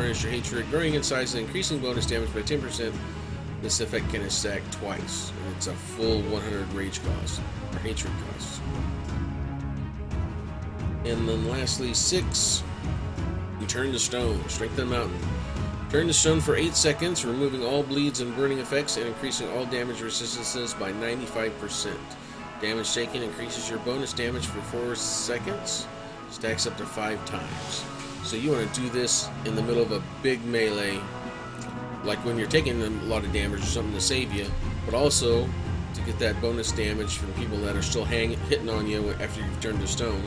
harness your hatred, growing in size and increasing bonus damage by 10%. This effect can stack twice, and it's a full 100 rage cost, or hatred cost. And then lastly, 6, you turn to stone, strengthen mountain. Turn to stone for 8 seconds, removing all bleeds and burning effects and increasing all damage resistances by 95%. Damage taken increases your bonus damage for 4 seconds, stacks up to 5 times. So you want to do this in the middle of a big melee, like when you're taking a lot of damage or something to save you, but also to get that bonus damage from people that are still hitting on you after you've turned to stone.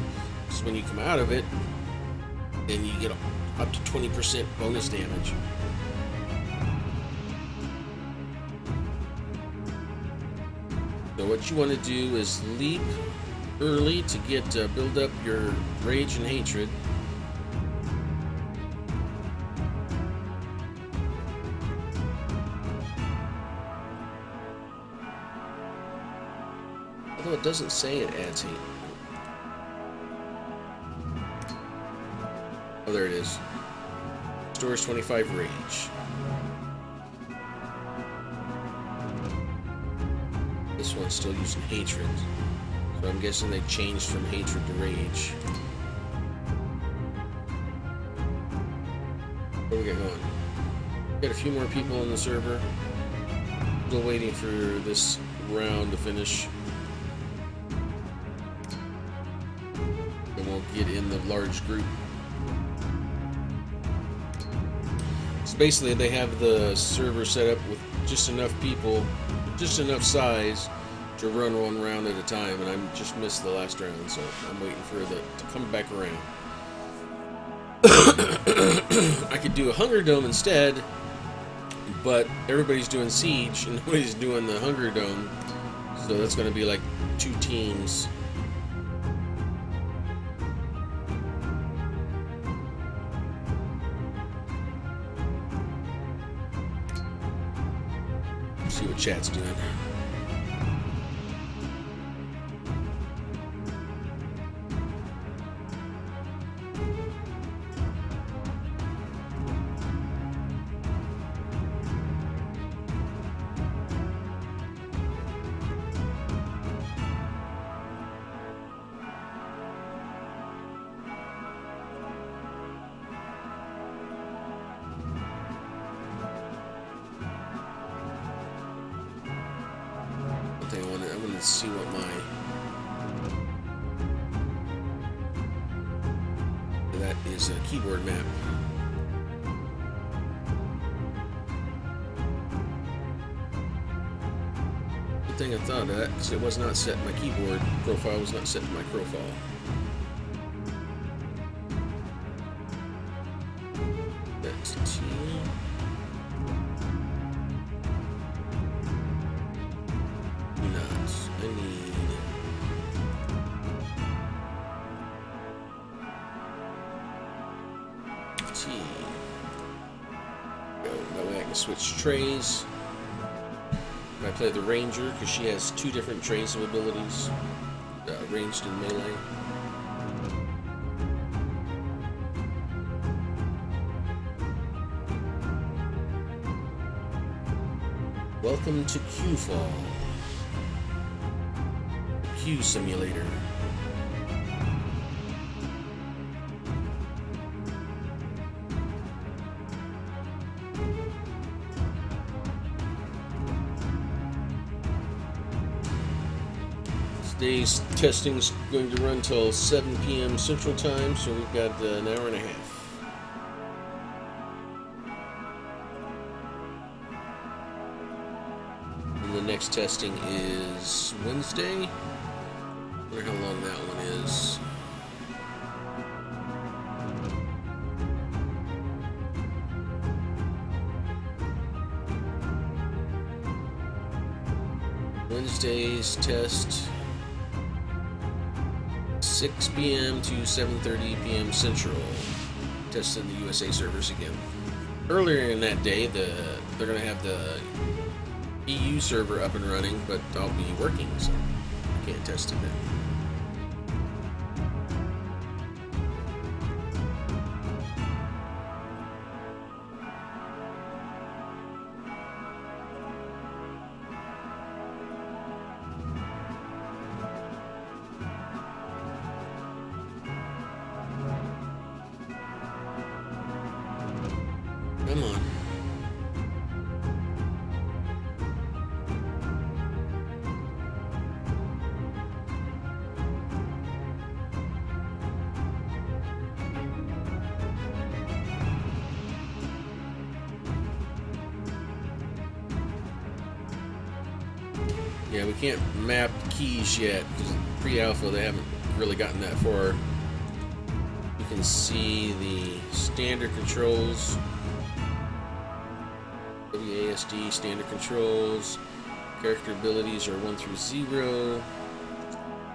So when you come out of it, then you get up to 20% bonus damage. So what you want to do is leap early to get build up your rage and hatred. Although it doesn't say it adds heat. Oh, there it is. Stores 25 rage. This one's still using hatred. So I'm guessing they changed from hatred to rage. What do we got going? Got a few more people in the server. Still waiting for this round to finish. Then we'll get in the large group. So basically they have the server set up with just enough people, just enough size to run one round at a time, and I just missed the last round, so I'm waiting for it to come back around. I could do a Hunger Dome instead, but everybody's doing Siege and nobody's doing the Hunger Dome, so that's going to be like 2 teams. Let's see what chat's doing. I want to see what that is a keyboard map. Good thing I thought of that, because it was not set. My keyboard profile was not set to my Crowfall. That's T. That way I can switch trays. I play the Ranger because she has 2 different trays of abilities, ranged and melee. Welcome to Crowfall, Q Simulator. Today's testing's going to run till 7 p.m. Central Time, so we've got an hour and a half. And the next testing is Wednesday. I wonder how long that one is. Wednesday's test, 6 p.m. to 7:30 p.m. Central. Testing the USA servers again. Earlier in that day, they're going to have the EU server up and running, but I'll be working, so I can't test it then. Come on. Yeah, we can't map keys yet because pre-alpha they haven't really gotten that far. You can see the standard controls, WASD standard controls, character abilities are 1 through 0.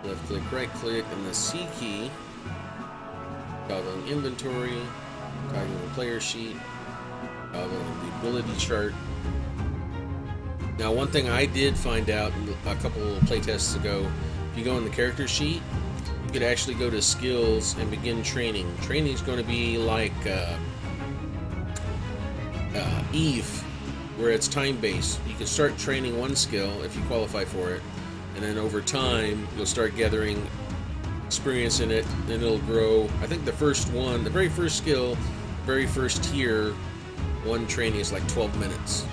Left click, right click, and the C key. Toggling inventory, toggling player sheet, toggling the ability chart. Now, one thing I did find out a couple of playtests ago, if you go in the character sheet, you could actually go to skills and begin training. Training is going to be like Eve, where it's time-based. You can start training one skill if you qualify for it, and then over time, you'll start gathering experience in it, and it'll grow. I think the first one, the very first skill, very first tier, one training is like 12 minutes.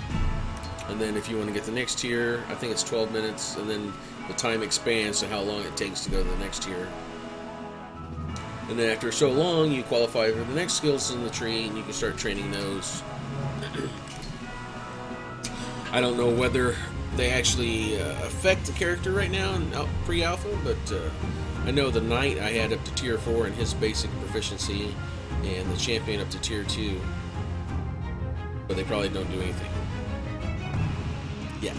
And then if you want to get the next tier, I think it's 12 minutes, and then the time expands to how long it takes to go to the next tier. And then after so long, you qualify for the next skills in the tree, and you can start training those. I don't know whether they actually affect the character right now in pre-alpha, but I know the knight I had up to tier 4 in his basic proficiency, and the champion up to tier 2. But they probably don't do anything. Yet.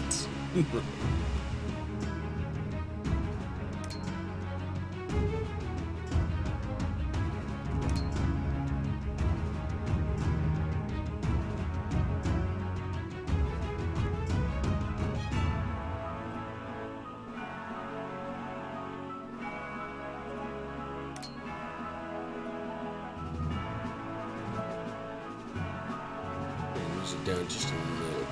Use it down just a little bit.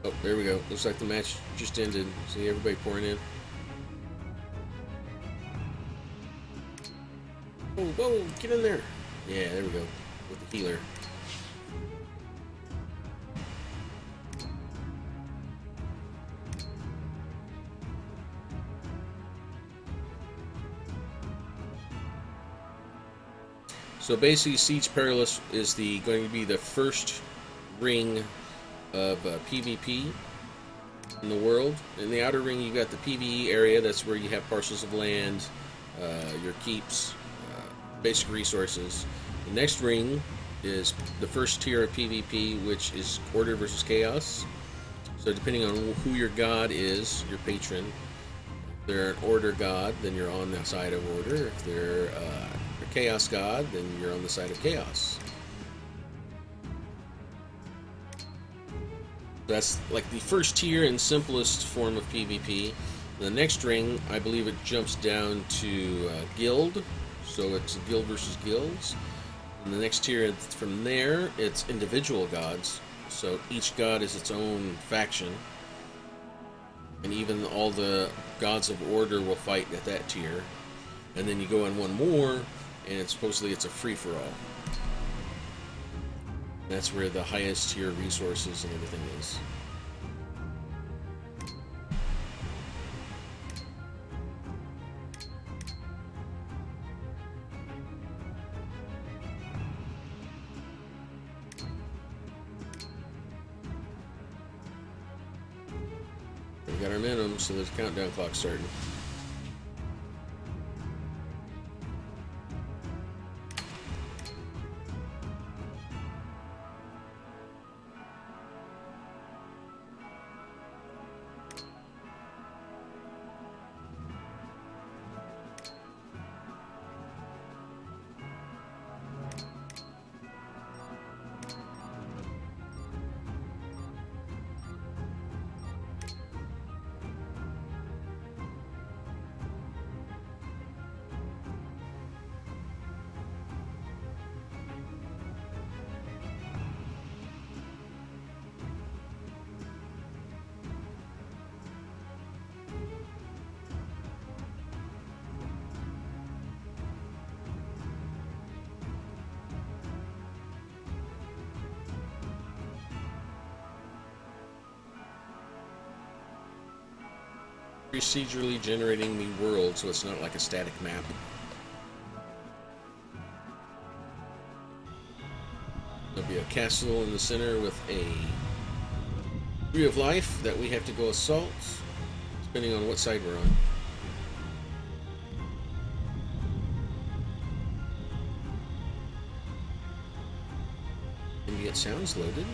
Oh, there we go. Looks like the match just ended. See everybody pouring in. Oh, whoa, get in there. Yeah, there we go. With the healer. So basically, Siege Perilous is going to be the first ring of PvP in the world. In the outer ring, you got the PvE area. That's where you have parcels of land, your keeps, basic resources. The next ring is the first tier of PvP, which is Order versus Chaos. So depending on who your god is, your patron, if they're an Order god, then you're on the side of Order. If they're a Chaos god, then you're on the side of Chaos. That's like the first tier and simplest form of PvP. The next ring, I believe it jumps down to guild, so it's guild versus guilds. And the next tier from there, it's individual gods, so each god is its own faction. And even all the gods of Order will fight at that tier. And then you go on one more, and supposedly it's a free-for-all. That's where the highest tier resources and everything is. We got our minimum, so there's a countdown clock starting. procedurally generating the world, so it's not like a static map. There'll be a castle in the center with a tree of life that we have to go assault, depending on what side we're on. Ambient sounds loaded.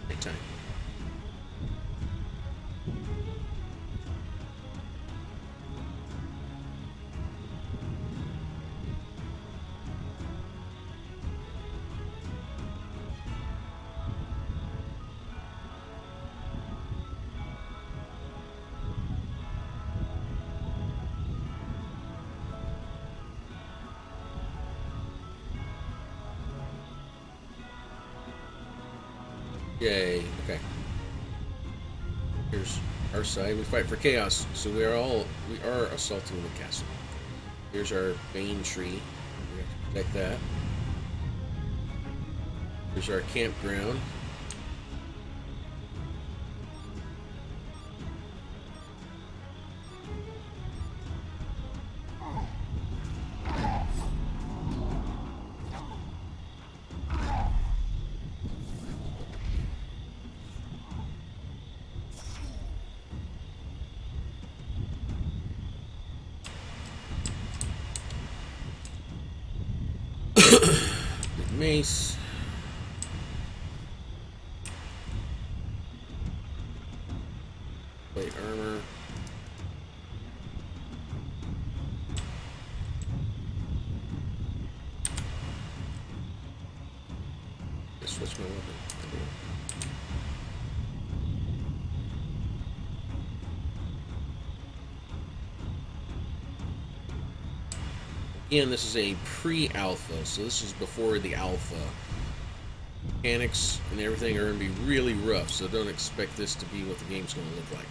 Nighttime. Yay, okay. Here's our side. We fight for chaos, so we are assaulting the castle. Here's our Bane tree. We have to protect that. Here's our campground. Mace. Plate armor. Let's switch my weapon. Again, this is a pre-alpha, so this is before the alpha. Mechanics and everything are going to be really rough, so don't expect this to be what the game's going to look like.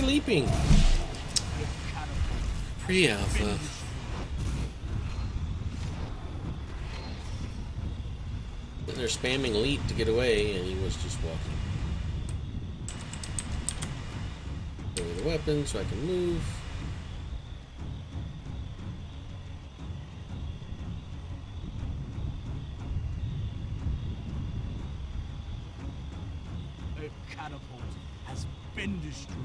Leaping. Pre-alpha. They're spamming leap to get away, and he was just walking. Throw away the weapon so I can move. The catapult has been destroyed.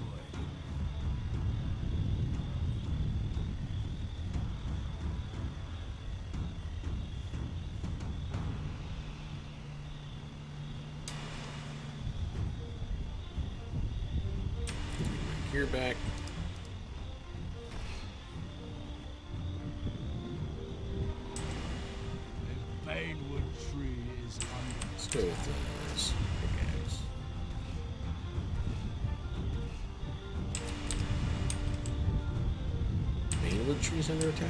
Gear back. The Banewood tree is under. Let's go with this pickaxe. Banewood tree's under attack?